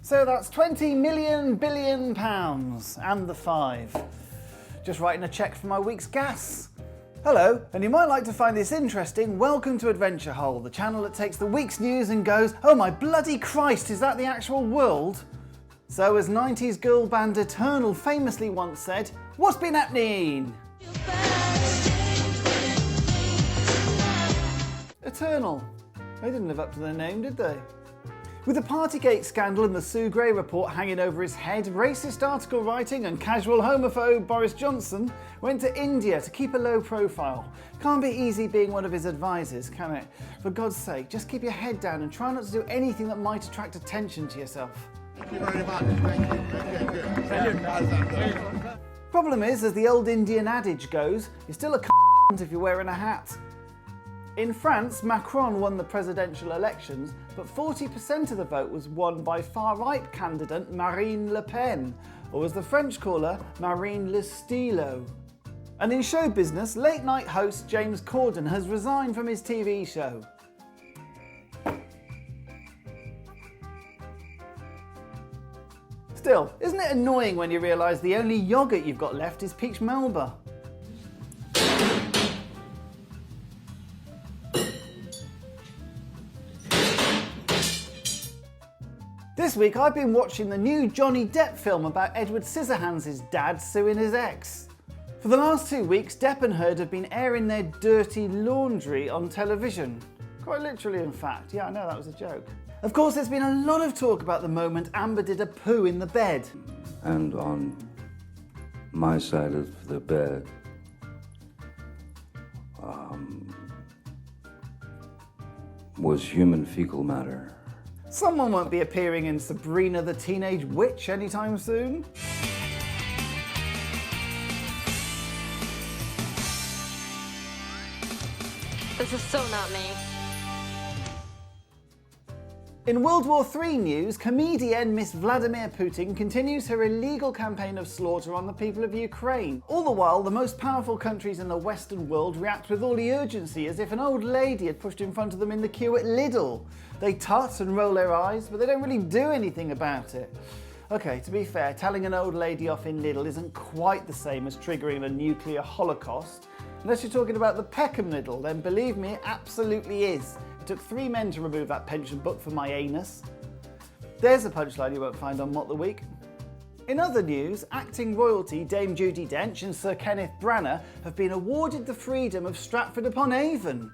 So that's 20 million billion pounds and the 5. Just writing a cheque for my week's gas. Hello, and you might like to find this interesting. Welcome to Adventure Hole, the channel that takes the week's news and goes, oh my bloody Christ, is that the actual world? So as 90s girl band Eternal famously once said, what's been happening? Eternal. They didn't live up to their name, did they? With the Partygate scandal and the Sue Gray report hanging over his head, racist article writing and casual homophobe Boris Johnson went to India to keep a low profile. Can't be easy being one of his advisors, can it? For God's sake, just keep your head down and try not to do anything that might attract attention to yourself. Thank you very much. Thank you. Problem is, as the old Indian adage goes, you're still a if you're wearing a hat. In France, Macron won the presidential elections, but 40% of the vote was won by far-right candidate Marine Le Pen, or as the French call her, Marine Le Stylo. And in show business, late-night host James Corden has resigned from his TV show. Still, isn't it annoying when you realise the only yoghurt you've got left is peach Melba? This week I've been watching the new Johnny Depp film about Edward Scissorhands' dad suing his ex. For the last 2 weeks, Depp and Heard have been airing their dirty laundry on television. Quite literally, in fact. Yeah, I know, that was a joke. Of course, there's been a lot of talk about the moment Amber did a poo in the bed. And on my side of the bed, was human fecal matter. Someone won't be appearing in Sabrina the Teenage Witch anytime soon. This is so not me. In World War III news, comedienne Miss Vladimir Putin continues her illegal campaign of slaughter on the people of Ukraine. All the while, the most powerful countries in the Western world react with all the urgency as if an old lady had pushed in front of them in the queue at Lidl. They tut and roll their eyes, but they don't really do anything about it. Okay, to be fair, telling an old lady off in Lidl isn't quite the same as triggering a nuclear holocaust. Unless you're talking about the Peckham Lidl, then believe me, it absolutely is. It took 3 men to remove that pension book from my anus. There's a punchline you won't find on What the Week. In other news, acting royalty Dame Judi Dench and Sir Kenneth Branagh have been awarded the freedom of Stratford-upon-Avon.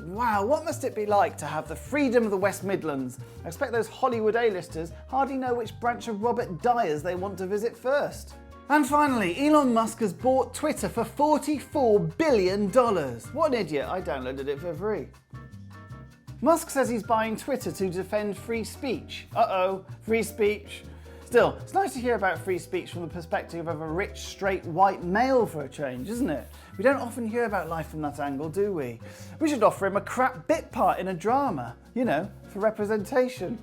Wow, what must it be like to have the freedom of the West Midlands? I expect those Hollywood A-listers hardly know which branch of Robert Dyers they want to visit first. And finally, Elon Musk has bought Twitter for $44 billion. What an idiot, I downloaded it for free. Musk says he's buying Twitter to defend free speech. Uh-oh, free speech. Still, it's nice to hear about free speech from the perspective of a rich, straight, white male for a change, isn't it? We don't often hear about life from that angle, do we? We should offer him a crap bit part in a drama, you know, for representation.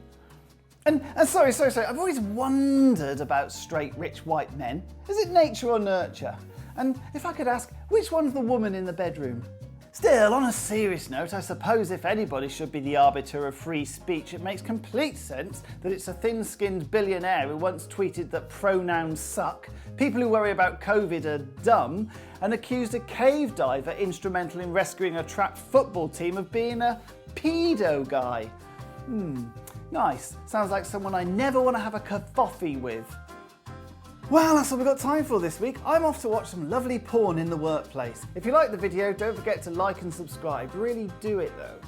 And sorry, I've always wondered about straight, rich, white men. Is it nature or nurture? And if I could ask, which one's the woman in the bedroom? Still, on a serious note, I suppose if anybody should be the arbiter of free speech, it makes complete sense that it's a thin-skinned billionaire who once tweeted that pronouns suck, people who worry about COVID are dumb, and accused a cave diver instrumental in rescuing a trapped football team of being a pedo guy. Nice. Sounds like someone I never want to have a kerfuffle with. Well, that's all we've got time for this week. I'm off to watch some lovely porn in the workplace. If you liked the video, don't forget to like and subscribe. Really do it though.